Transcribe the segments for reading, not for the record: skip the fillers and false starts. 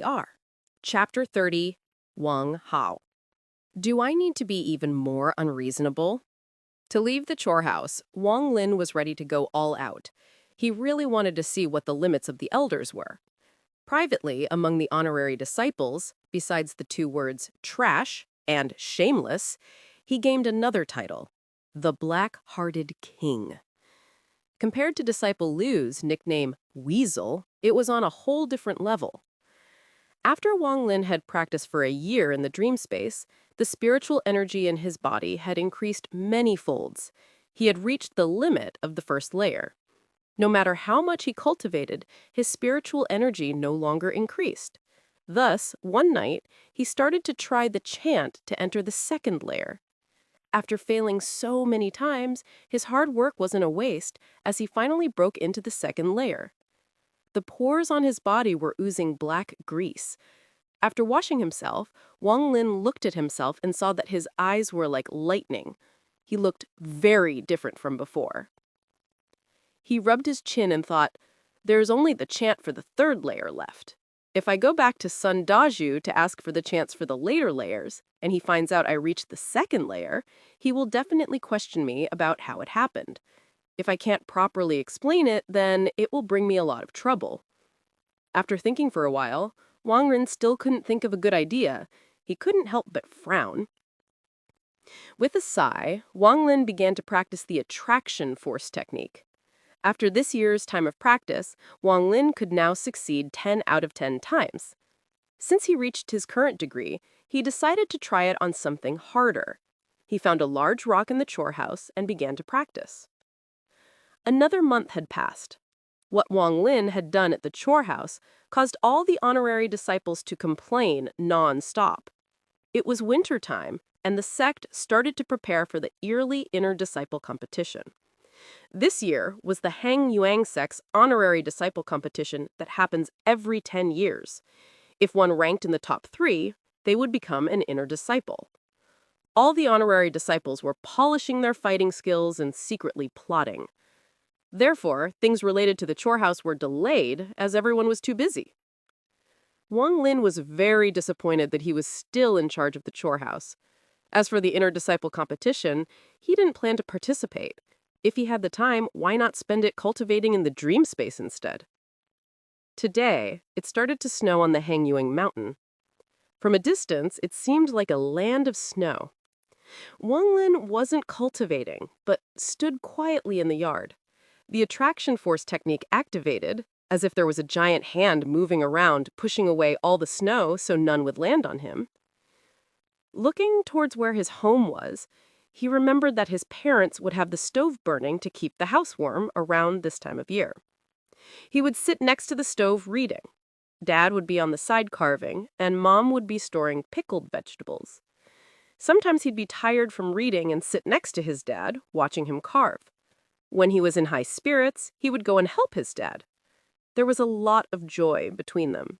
are. Chapter 30, Wang Hao. Do I need to be even more unreasonable? To leave the chore house, Wang Lin was ready to go all out. He really wanted to see what the limits of the elders were. Privately, among the honorary disciples, besides the two words trash and shameless, he gained another title, the Black-Hearted King. Compared to disciple Liu's nickname Weasel, it was on a whole different level. After Wang Lin had practiced for a year in the dream space, the spiritual energy in his body had increased many folds. He had reached the limit of the first layer. No matter how much he cultivated, his spiritual energy no longer increased. Thus, one night, he started to try the chant to enter the second layer. After failing so many times, his hard work wasn't a waste, as he finally broke into the second layer. The pores on his body were oozing black grease. After washing himself, Wang Lin looked at himself and saw that his eyes were like lightning. He looked very different from before. He rubbed his chin and thought, there's only the chant for the third layer left. If I go back to Sun Daju to ask for the chants for the later layers, and he finds out I reached the second layer, he will definitely question me about how it happened. If I can't properly explain it, then it will bring me a lot of trouble. After thinking for a while, Wang Lin still couldn't think of a good idea. He couldn't help but frown. With a sigh, Wang Lin began to practice the attraction force technique. After this year's time of practice, Wang Lin could now succeed 10 out of 10 times. Since he reached his current degree, he decided to try it on something harder. He found a large rock in the chore house and began to practice. Another month had passed. What Wang Lin had done at the chore house caused all the honorary disciples to complain non-stop. It was winter time, and the sect started to prepare for the yearly inner disciple competition. This year was the Hang Yuan sect's honorary disciple competition that happens every 10 years. If one ranked in the top 3, they would become an inner disciple. All the honorary disciples were polishing their fighting skills and secretly plotting. Therefore, things related to the chore house were delayed as everyone was too busy. Wang Lin was very disappointed that he was still in charge of the chore house. As for the inner disciple competition, he didn't plan to participate. If he had the time, why not spend it cultivating in the dream space instead? Today, it started to snow on the Hangyuan mountain. From a distance, it seemed like a land of snow. Wang Lin wasn't cultivating, but stood quietly in the yard. The attraction force technique activated, as if there was a giant hand moving around, pushing away all the snow so none would land on him. Looking towards where his home was, he remembered that his parents would have the stove burning to keep the house warm around this time of year. He would sit next to the stove reading. Dad would be on the side carving, and Mom would be storing pickled vegetables. Sometimes he'd be tired from reading and sit next to his dad, watching him carve. When he was in high spirits, he would go and help his dad. There was a lot of joy between them.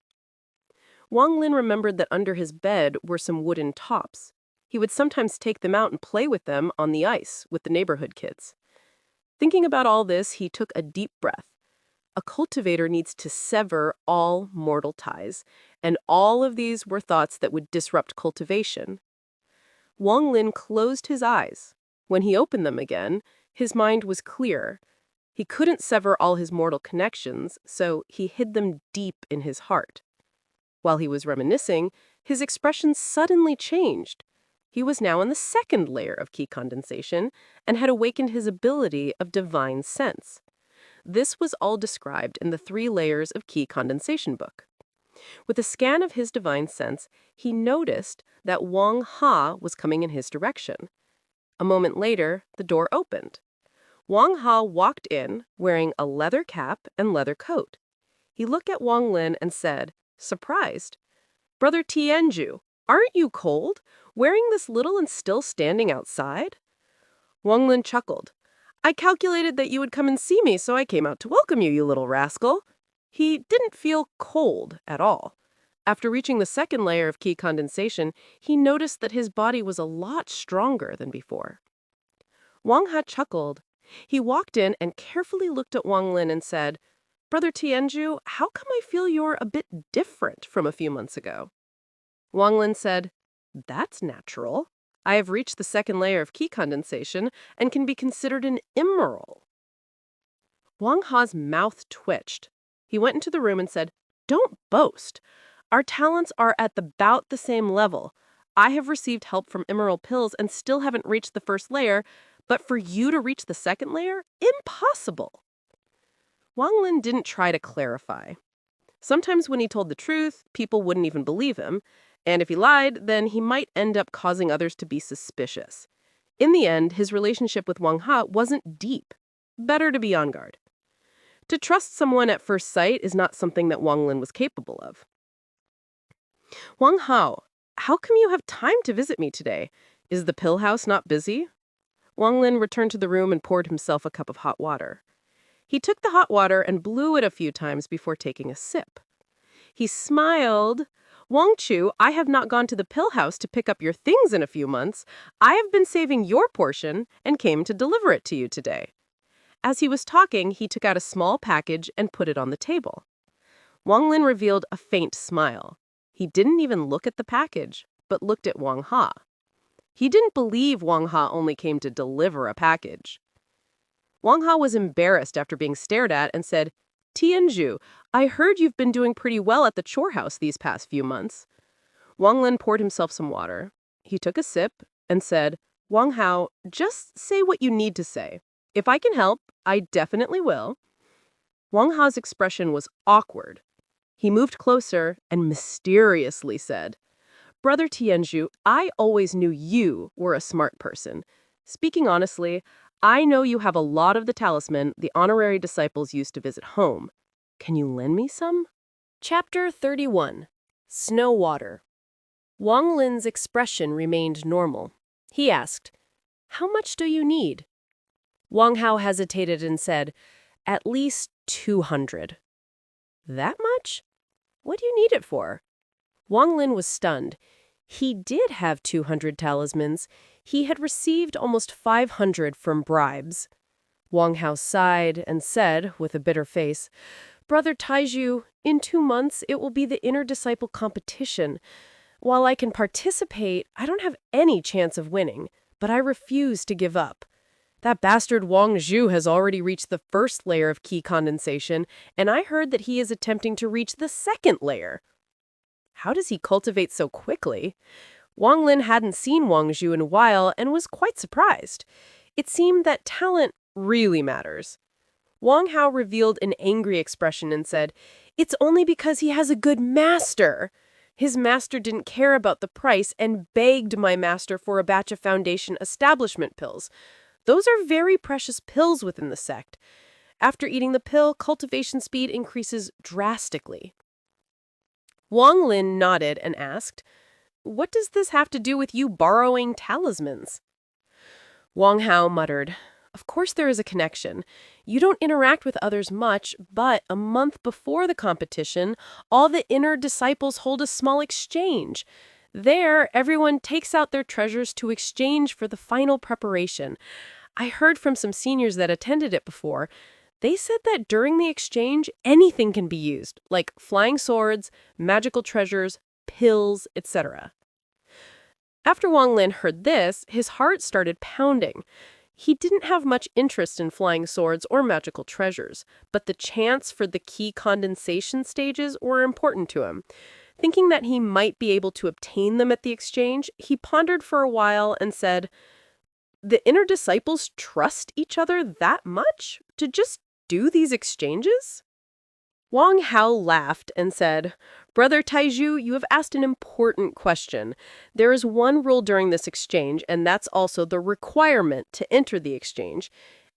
Wang Lin remembered that under his bed were some wooden tops. He would sometimes take them out and play with them on the ice with the neighborhood kids. Thinking about all this, he took a deep breath. A cultivator needs to sever all mortal ties, and all of these were thoughts that would disrupt cultivation. Wang Lin closed his eyes. When he opened them again, his mind was clear. He couldn't sever all his mortal connections, so he hid them deep in his heart. While he was reminiscing, his expression suddenly changed. He was now in the second layer of Qi Condensation and had awakened his ability of divine sense. This was all described in the 3 layers of Qi Condensation book. With a scan of his divine sense, he noticed that Wang Hao was coming in his direction. A moment later, the door opened. Wang Hao walked in, wearing a leather cap and leather coat. He looked at Wang Lin and said, surprised, "Brother Tianju, aren't you cold? Wearing this little and still standing outside?" Wang Lin chuckled. "I calculated that you would come and see me, so I came out to welcome you, you little rascal." He didn't feel cold at all. After reaching the second layer of Qi Condensation, he noticed that his body was a lot stronger than before. Wang Hao chuckled. He walked in and carefully looked at Wang Lin and said, Brother Tianju, how come I feel you're a bit different from a few months ago? Wang Lin said, That's natural. I have reached the second layer of Qi condensation and can be considered an immoral. Wang Ha's mouth twitched. He went into the room and said, Don't boast. Our talents are at about the same level. I have received help from immoral pills and still haven't reached the first layer, but for you to reach the second layer? Impossible. Wang Lin didn't try to clarify. Sometimes when he told the truth, people wouldn't even believe him, and if he lied, then he might end up causing others to be suspicious. In the end, his relationship with Wang Ha wasn't deep. Better to be on guard. To trust someone at first sight is not something that Wang Lin was capable of. Wang Hao, how come you have time to visit me today? Is the pill house not busy? Wang Lin returned to the room and poured himself a cup of hot water. He took the hot water and blew it a few times before taking a sip. He smiled. Wang Chu, I have not gone to the pill house to pick up your things in a few months. I have been saving your portion and came to deliver it to you today. As he was talking, he took out a small package and put it on the table. Wang Lin revealed a faint smile. He didn't even look at the package, but looked at Wang Ha. He didn't believe Wang Ha only came to deliver a package. Wang Ha was embarrassed after being stared at and said, Tianju, I heard you've been doing pretty well at the chore house these past few months. Wang Lin poured himself some water. He took a sip and said, Wang Hao, just say what you need to say. If I can help, I definitely will. Wang Ha's expression was awkward. He moved closer and mysteriously said, Brother Tianju, I always knew you were a smart person. Speaking honestly, I know you have a lot of the talisman the honorary disciples used to visit home. Can you lend me some? Chapter 31. Snow Water. Wang Lin's expression remained normal. He asked, How much do you need? Wang Hao hesitated and said, At least 200. That much? What do you need it for? Wang Lin was stunned. He did have 200 talismans. He had received almost 500 from bribes. Wang Hao sighed and said, with a bitter face, Brother Taiju, in 2 months it will be the inner disciple competition. While I can participate, I don't have any chance of winning, but I refuse to give up. That bastard Wang Zhu has already reached the first layer of Qi condensation, and I heard that he is attempting to reach the second layer. How does he cultivate so quickly? Wang Lin hadn't seen Wang Zhu in a while and was quite surprised. It seemed that talent really matters. Wang Hao revealed an angry expression and said, It's only because he has a good master. His master didn't care about the price and begged my master for a batch of foundation establishment pills. Those are very precious pills within the sect. After eating the pill, cultivation speed increases drastically. Wang Lin nodded and asked, What does this have to do with you borrowing talismans? Wang Hao muttered, Of course there is a connection. You don't interact with others much, but a month before the competition, all the inner disciples hold a small exchange. There, everyone takes out their treasures to exchange for the final preparation. I heard from some seniors that attended it before. They said that during the exchange, anything can be used, like flying swords, magical treasures, pills, etc. After Wang Lin heard this, his heart started pounding. He didn't have much interest in flying swords or magical treasures, but the chance for the Qi condensation stages were important to him. Thinking that he might be able to obtain them at the exchange, he pondered for a while and said, The inner disciples trust each other that much to just do these exchanges? Wang Hao laughed and said, Brother Taiju, you have asked an important question. There is one rule during this exchange, and that's also the requirement to enter the exchange,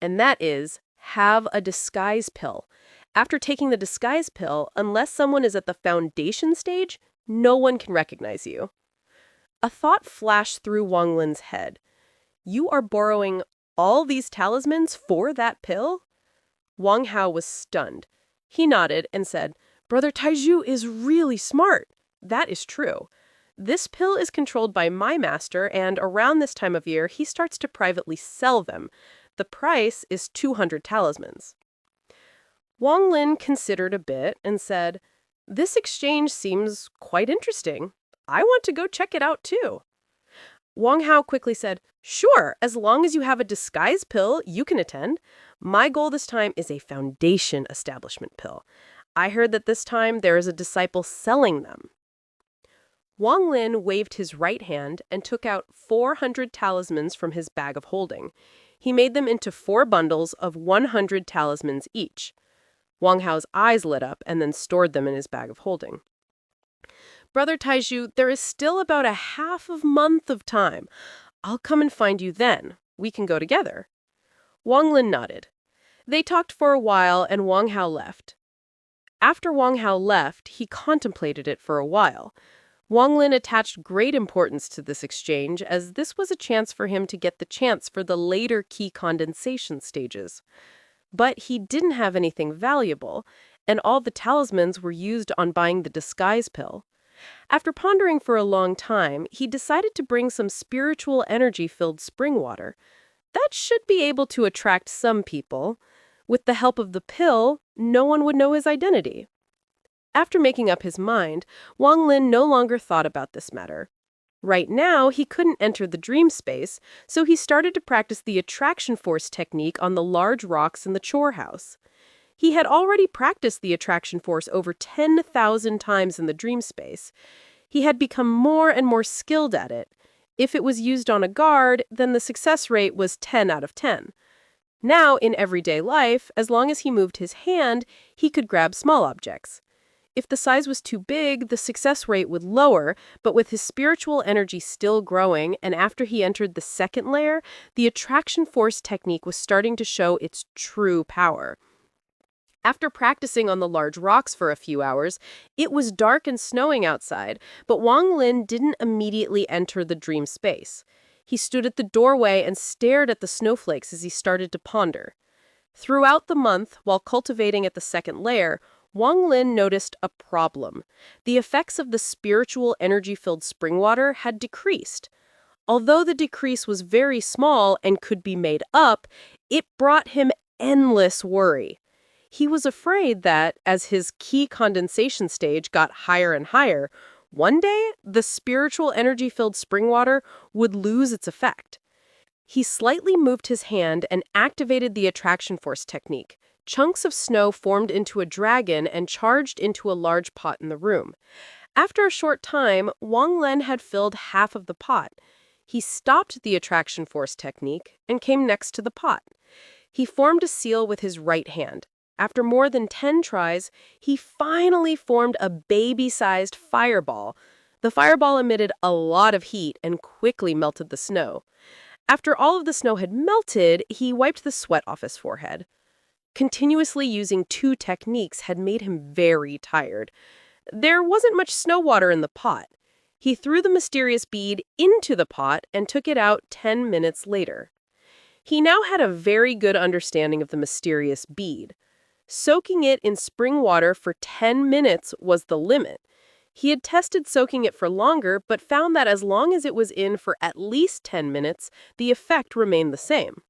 and that is have a disguise pill. After taking the disguise pill, unless someone is at the foundation stage, no one can recognize you. A thought flashed through Wang Lin's head. You are borrowing all these talismans for that pill? Wang Hao was stunned. He nodded and said, Brother Taiju is really smart. That is true. This pill is controlled by my master, and around this time of year, he starts to privately sell them. The price is 200 talismans. Wang Lin considered a bit and said, "This exchange seems quite interesting. I want to go check it out too." Wang Hao quickly said, "Sure, as long as you have a disguise pill, you can attend. My goal this time is a foundation establishment pill. I heard that this time there is a disciple selling them." Wang Lin waved his right hand and took out 400 talismans from his bag of holding. He made them into 4 bundles of 100 talismans each. Wang Hao's eyes lit up and then stored them in his bag of holding. "Brother Taizhu, there is still about a half of month of time. I'll come and find you then. We can go together." Wang Lin nodded. They talked for a while and Wang Hao left. After Wang Hao left, he contemplated it for a while. Wang Lin attached great importance to this exchange, as this was a chance for him to get the chance for the later Qi condensation stages. But he didn't have anything valuable, and all the talismans were used on buying the disguise pill. After pondering for a long time, he decided to bring some spiritual energy-filled spring water. That should be able to attract some people. With the help of the pill, no one would know his identity. After making up his mind, Wang Lin no longer thought about this matter. Right now, he couldn't enter the dream space, so he started to practice the attraction force technique on the large rocks in the chore house. He had already practiced the attraction force over 10,000 times in the dream space. He had become more and more skilled at it. If it was used on a guard, then the success rate was 10 out of 10. Now, in everyday life, as long as he moved his hand, he could grab small objects. If the size was too big, the success rate would lower, but with his spiritual energy still growing, and after he entered the second layer, the attraction force technique was starting to show its true power. After practicing on the large rocks for a few hours, it was dark and snowing outside, but Wang Lin didn't immediately enter the dream space. He stood at the doorway and stared at the snowflakes as he started to ponder. Throughout the month, while cultivating at the second layer, Wang Lin noticed a problem. The effects of the spiritual energy-filled spring water had decreased. Although the decrease was very small and could be made up, it brought him endless worry. He was afraid that, as his Qi condensation stage got higher and higher, one day the spiritual energy-filled spring water would lose its effect. He slightly moved his hand and activated the attraction force technique. Chunks of snow formed into a dragon and charged into a large pot in the room. After a short time, Wang Lin had filled half of the pot. He stopped the attraction force technique and came next to the pot. He formed a seal with his right hand. After more than 10 tries, he finally formed a baby-sized fireball. The fireball emitted a lot of heat and quickly melted the snow. After all of the snow had melted, he wiped the sweat off his forehead. Continuously using 2 techniques had made him very tired. There wasn't much snow water in the pot. He threw the mysterious bead into the pot and took it out 10 minutes later. He now had a very good understanding of the mysterious bead. Soaking it in spring water for 10 minutes was the limit. He had tested soaking it for longer, but found that as long as it was in for at least 10 minutes, the effect remained the same.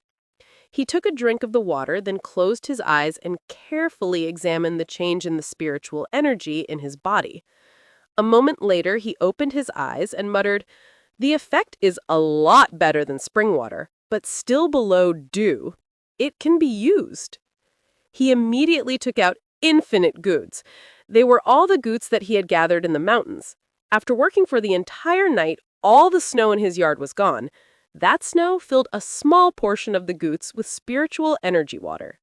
He took a drink of the water, then closed his eyes and carefully examined the change in the spiritual energy in his body. A moment later, he opened his eyes and muttered, "The effect is a lot better than spring water, but still below dew. It can be used." He immediately took out infinite goods. They were all the goods that he had gathered in the mountains. After working for the entire night, all the snow in his yard was gone. That snow filled a small portion of the goods with spiritual energy water.